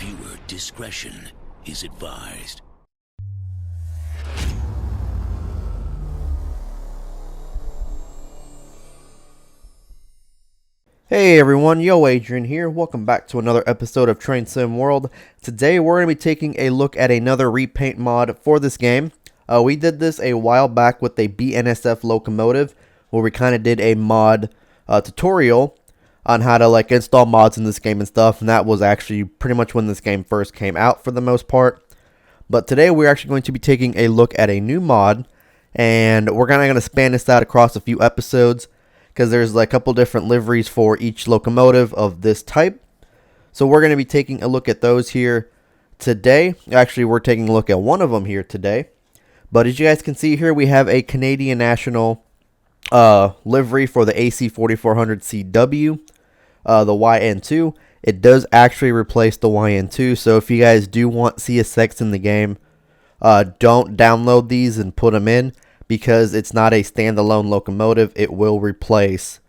Viewer discretion is advised. Hey everyone, YoAdrian here. Welcome back to another episode of Train Sim World. Today we're going to be taking a look at another repaint mod for this game. We did this a while back with a BNSF Locomotive, where we kind of did a mod tutorial on how to install mods in this game and stuff, and that was actually pretty much when this game first came out for the most part. But today we're actually going to be taking a look at a new mod, and we're going to span this out across a few episodes, because there's a couple different liveries for each locomotive of this type. So we're going to be taking a look at those here today. Actually, we're taking a look at one of them here today. But as you guys can see here, we have a Canadian National livery for the AC4400CW, the YN2. It does actually replace the YN2, so if you guys do want CSX in the game, don't download these and put them in, because it's not a standalone locomotive. It will replace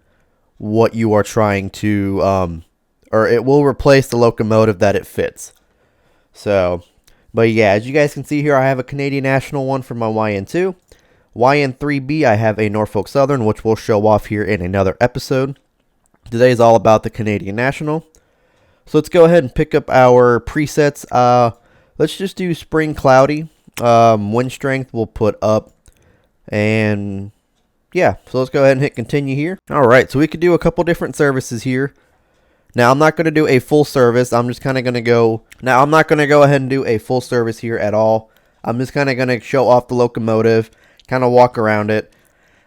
what you are trying to, or it will replace the locomotive that it fits. So, but yeah, as you guys can see here, I have a Canadian National one for my YN2. YN3B, I have a Norfolk Southern, which we'll show off here in another episode. Today is all about the Canadian National. So let's go ahead and pick up our presets. Let's just do spring cloudy. Wind strength we'll put up. And yeah, so let's go ahead and hit continue here. Alright, so we could do a couple different services here. Now, I'm not going to do a full service. I'm just kind of going to go... Now, I'm not going to go ahead and do a full service here at all. I'm just kind of going to show off the locomotive, kind of walk around it,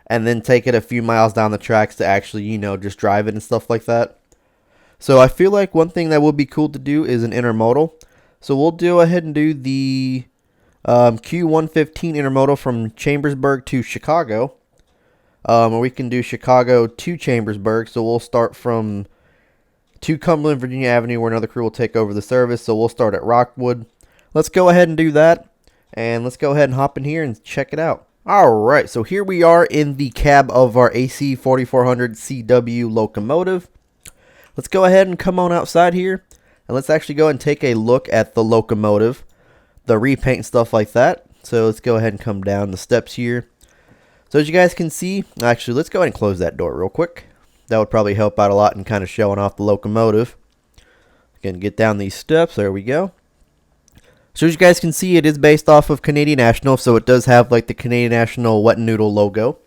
and then take it a few miles down the tracks to actually, you know, just drive it and stuff like that. So I feel like one thing that would be cool to do is an intermodal. So we'll go ahead and do the Q115 intermodal from Chambersburg to Chicago. Or we can do Chicago to Chambersburg. So we'll start from to Cumberland, Virginia Avenue, where another crew will take over the service. So we'll start at Rockwood. Let's go ahead and do that. And let's go ahead and hop in here and check it out. Alright, so here we are in the cab of our AC4400CW locomotive. Let's go ahead and come on outside here. And let's actually go and take a look at the locomotive, the repaint and stuff like that. So let's go ahead and come down the steps here. So as you guys can see, actually let's go ahead and close that door real quick. That would probably help out a lot in kind of showing off the locomotive. Again, get down these steps. There we go. So as you guys can see, it is based off of Canadian National, so it does have like the Canadian National wet noodle logo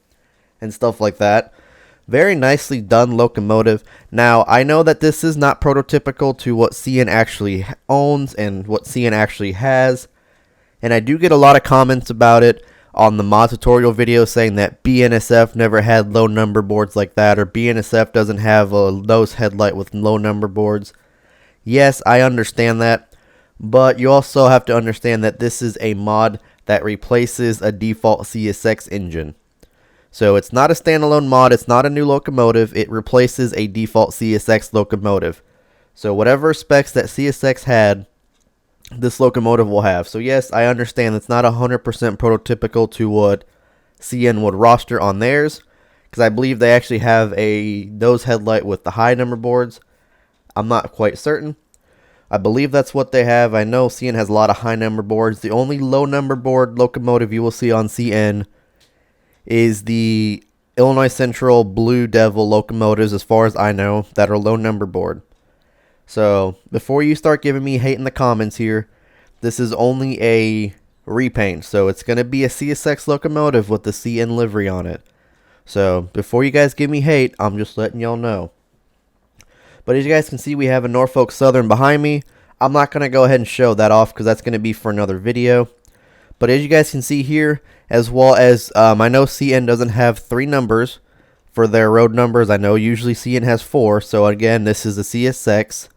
and stuff like that. Very nicely done locomotive. Now, I know that this is not prototypical to what CN actually owns and what CN actually has. And I do get a lot of comments about it on the mod tutorial video saying that BNSF never had low number boards like that, or BNSF doesn't have a nose headlight with low number boards. Yes, I understand that. But you also have to understand that this is a mod that replaces a default CSX engine. So it's not a standalone mod, it's not a new locomotive, it replaces a default CSX locomotive. So whatever specs that CSX had, this locomotive will have. So yes, I understand it's not 100% prototypical to what CN would roster on theirs, because I believe they actually have a nose headlight with the high number boards. I'm not quite certain. I believe that's what they have. I know CN has a lot of high number boards. The only low number board locomotive you will see on CN is the Illinois Central Blue Devil locomotives, as far as I know, that are low number board. So before you start giving me hate in the comments here, this is only a repaint. So it's going to be a CSX locomotive with the CN livery on it. So before you guys give me hate, I'm just letting y'all know. But as you guys can see, we have a Norfolk Southern behind me. I'm not going to go ahead and show that off because that's going to be for another video. But as you guys can see here, as well as I know CN doesn't have 3 numbers for their road numbers. I know usually CN has 4. So again, this is a CSX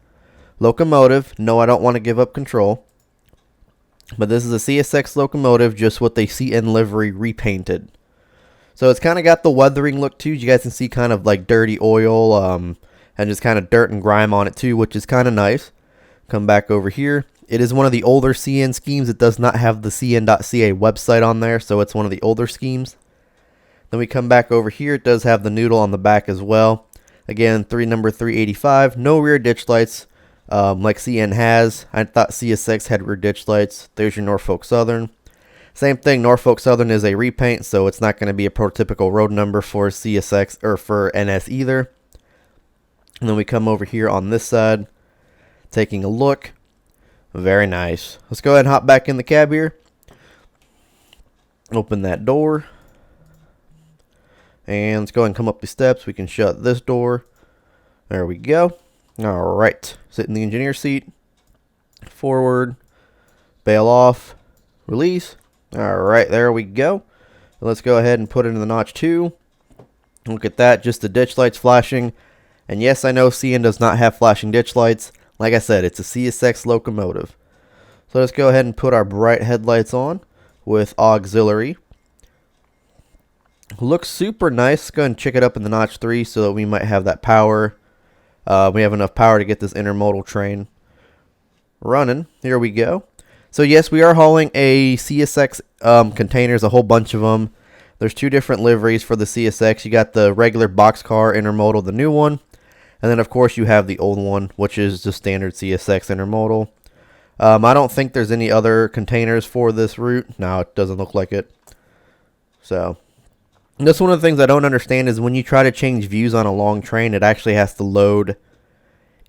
locomotive. No, I don't want to give up control. But this is a CSX locomotive just with a CN livery repainted. So it's kind of got the weathering look too. You guys can see kind of like dirty oil and just kind of dirt and grime on it too, which is kind of nice. Come back over here. It is one of the older CN schemes. It does not have the cn.ca website on there, so it's one of the older schemes. Then we come back over here. It does have the noodle on the back as well. Again, number 385. No rear ditch lights. like CN has. I thought CSX had rear ditch lights. There's your Norfolk Southern. Same thing, Norfolk Southern is a repaint, so it's not going to be a prototypical road number for CSX or for NS either. And then we come over here on this side, taking a look. Very nice. Let's go ahead and hop back in the cab here. Open that door. And let's go ahead and come up the steps. We can shut this door. There we go. Alright. Sit in the engineer seat. Forward. Bail off. Release. Alright, there we go. Let's go ahead and put it in the notch 2. Look at that. Just the ditch lights flashing. And yes, I know CN does not have flashing ditch lights. Like I said, it's a CSX locomotive. So let's go ahead and put our bright headlights on with auxiliary. Looks super nice. Let's go ahead and check it up in the notch 3 so that we might have that power. We have enough power to get this intermodal train running. Here we go. So yes, we are hauling a CSX containers, a whole bunch of them. There's 2 different liveries for the CSX. You got the regular boxcar intermodal, the new one. And then, of course, you have the old one, which is the standard CSX intermodal. I don't think there's any other containers for this route. No, it doesn't look like it. So, that's one of the things I don't understand is when you try to change views on a long train, it actually has to load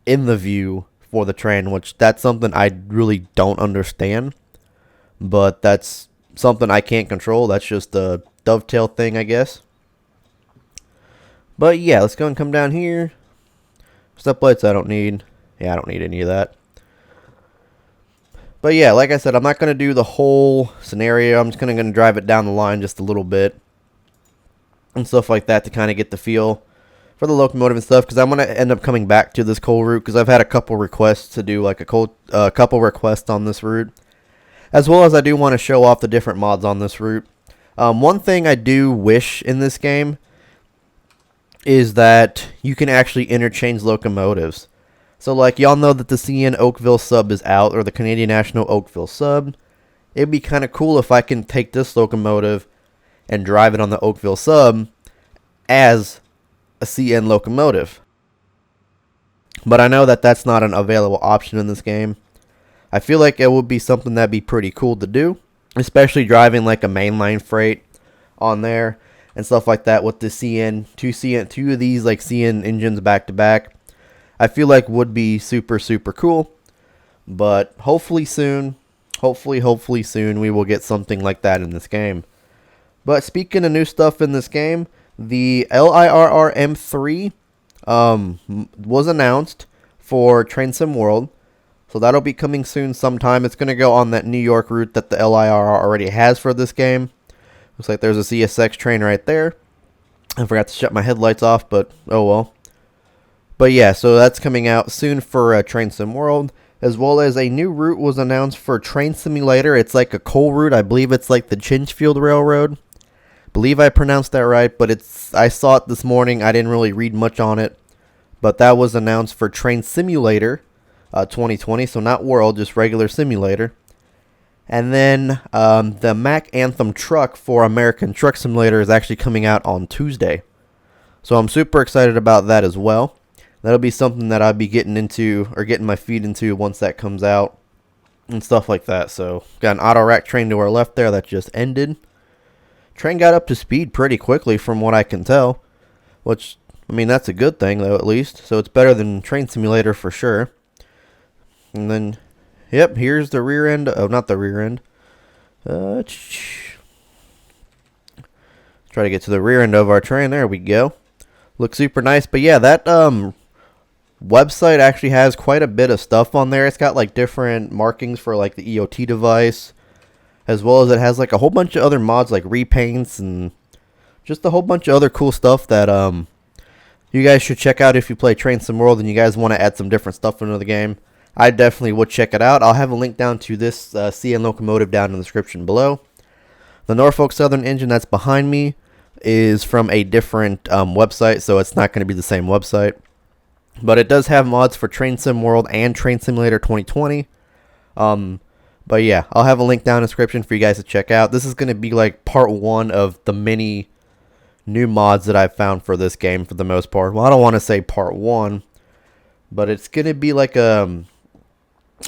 in the view for the train, which that's something I really don't understand. But that's something I can't control. That's just a dovetail thing, I guess. But yeah, let's go and come down here. Step lights I don't need. Yeah, I don't need any of that. But yeah, like I said, I'm not going to do the whole scenario. I'm just going to drive it down the line just a little bit. And stuff like that to kind of get the feel for the locomotive and stuff. Because I'm going to end up coming back to this coal route. Because I've had a couple requests to do like a couple requests on this route. As well as I do want to show off the different mods on this route. One thing I do wish in this game is that you can actually interchange locomotives. So like y'all know that the CN Oakville sub is out, or the Canadian National Oakville sub. It'd be kind of cool if I can take this locomotive and drive it on the Oakville sub as a CN locomotive. But I know that that's not an available option in this game. I feel like it would be something that'd be pretty cool to do, especially driving like a mainline freight on there. And stuff like that with the two of these like CN engines back to back. I feel like would be super cool. But hopefully soon, hopefully soon we will get something like that in this game. But speaking of new stuff in this game, the LIRR M3 was announced for Train Sim World. So that'll be coming soon sometime. It's going to go on that New York route that the LIRR already has for this game. Looks like there's a CSX train right there. I forgot to shut my headlights off, but oh well. But yeah, so that's coming out soon for Train Sim World. As well as a new route was announced for Train Simulator. It's like a coal route. I believe it's like the Chinchfield Railroad. Believe I pronounced that right, but I saw it this morning. I didn't really read much on it. But that was announced for Train Simulator 2020. So not World, just regular Simulator. And then the Mack Anthem truck for American Truck Simulator is actually coming out on Tuesday. So I'm super excited about that as well. That'll be something that I'll be getting into, or getting my feet into once that comes out. And stuff like that. So got an auto rack train to our left there that just ended. Train got up to speed pretty quickly from what I can tell. Which, I mean, that's a good thing though at least. So it's better than Train Simulator for sure. And then... yep, here's the rear end. Oh, not the rear end. Try to get to the rear end of our train. There we go. Looks super nice. But yeah, that website actually has quite a bit of stuff on there. It's got like different markings for like the EOT device. As well as it has like a whole bunch of other mods like repaints and just a whole bunch of other cool stuff that you guys should check out if you play Train Sim World and you guys want to add some different stuff into the game. I definitely would check it out. I'll have a link down to this CN locomotive down in the description below. The Norfolk Southern engine that's behind me is from a different website, so it's not going to be the same website. But it does have mods for Train Sim World and Train Simulator 2020. But yeah, I'll have a link down in the description for you guys to check out. This is going to be like part 1 of the many new mods that I've found for this game for the most part. Well, I don't want to say part 1, but it's going to be like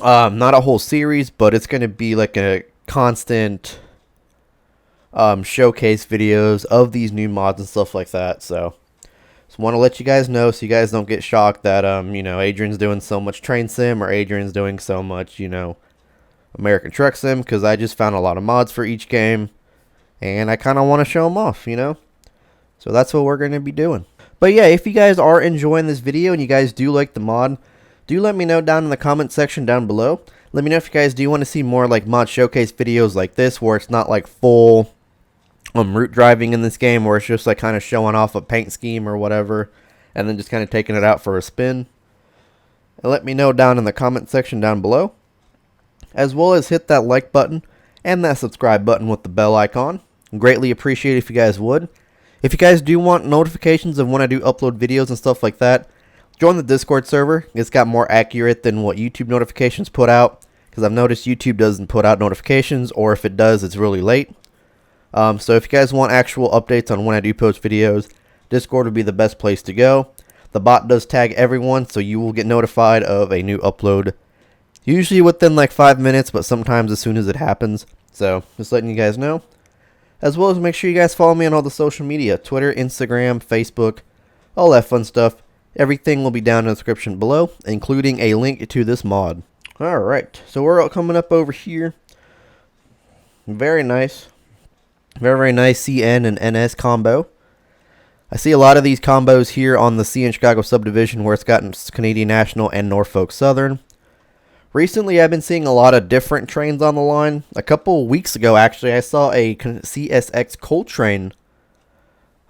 Not a whole series, but it's going to be like a constant showcase videos of these new mods and stuff like that. So just want to let you guys know so you guys don't get shocked that Adrian's doing so much train sim or Adrian's doing so much American Truck Sim, because I just found a lot of mods for each game and I kind of want to show them off, So that's what we're going to be doing. But yeah, if you guys are enjoying this video and you guys do like the mod, do let me know down in the comment section down below. Let me know if you guys do want to see more like mod showcase videos like this, where it's not like full route driving in this game, where it's just like kind of showing off a paint scheme or whatever, and then just kind of taking it out for a spin. And let me know down in the comment section down below, as well as hit that like button and that subscribe button with the bell icon. Greatly appreciate it if you guys would. If you guys do want notifications of when I do upload videos and stuff like that, join the Discord server. It's got more accurate than what YouTube notifications put out, because I've noticed YouTube doesn't put out notifications, or if it does, it's really late. So if you guys want actual updates on when I do post videos, Discord would be the best place to go. The bot does tag everyone, so you will get notified of a new upload, usually within like 5 minutes, but sometimes as soon as it happens. So just letting you guys know. As well as make sure you guys follow me on all the social media, Twitter, Instagram, Facebook, all that fun stuff. Everything will be down in the description below, including a link to this mod. Alright, so we're coming up over here. Very nice. Very, very nice CN and NS combo. I see a lot of these combos here on the CN Chicago subdivision, where it's gotten Canadian National and Norfolk Southern. Recently, I've been seeing a lot of different trains on the line. A couple weeks ago, actually, I saw a CSX coal train.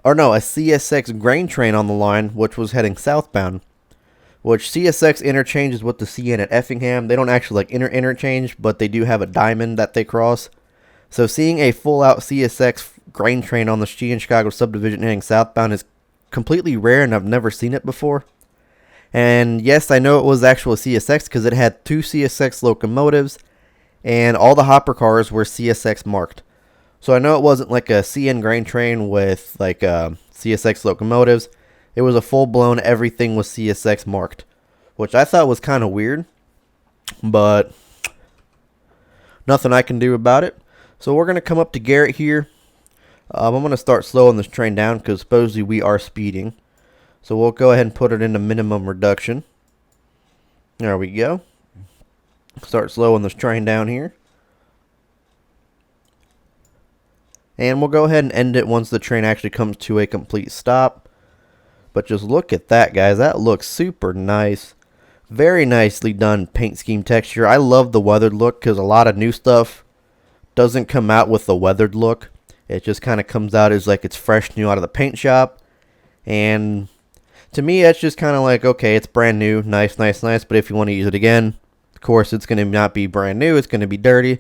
Or no, a CSX grain train on the line, which was heading southbound. Which CSX interchanges with the CN at Effingham. They don't actually like interchange, but they do have a diamond that they cross. So seeing a full-out CSX grain train on the CN Chicago subdivision heading southbound is completely rare, and I've never seen it before. And yes, I know it was actual CSX because it had 2 CSX locomotives, and all the hopper cars were CSX marked. So I know it wasn't like a CN grain train with like CSX locomotives. It was a full-blown everything was CSX marked, which I thought was kind of weird, but nothing I can do about it. So we're going to come up to Garrett here. I'm going to start slowing this train down because supposedly we are speeding. So we'll go ahead and put it into minimum reduction. There we go. Start slowing this train down here. And we'll go ahead and end it once the train actually comes to a complete stop. But just look at that, guys. That looks super nice. Very nicely done paint scheme texture. I love the weathered look because a lot of new stuff doesn't come out with the weathered look. It just kind of comes out as like it's fresh new out of the paint shop. And to me, it's just kind of like, okay, it's brand new, nice, nice, nice. But if you want to use it again, of course, it's going to not be brand new. It's going to be dirty.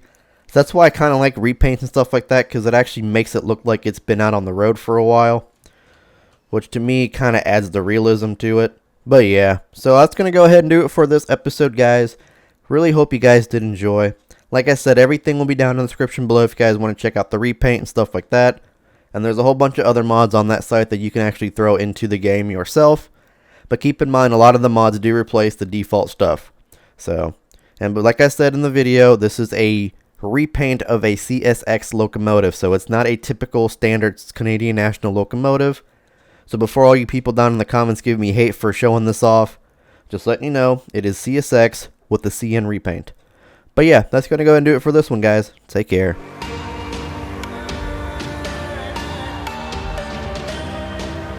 So that's why I kind of like repaints and stuff like that, because it actually makes it look like it's been out on the road for a while, which to me kind of adds the realism to it. But yeah, so that's going to go ahead and do it for this episode, guys. Really hope you guys did enjoy. Like I said, everything will be down in the description below if you guys want to check out the repaint and stuff like that. And there's a whole bunch of other mods on that site that you can actually throw into the game yourself. But keep in mind, a lot of the mods do replace the default stuff. So, but like I said in the video, this is a repaint of a CSX locomotive. So it's not a typical standard Canadian National locomotive. So before all you people down in the comments give me hate for showing this off, just letting you know, it is CSX with the CN repaint. But yeah, that's going to go ahead and do it for this one, guys. Take care.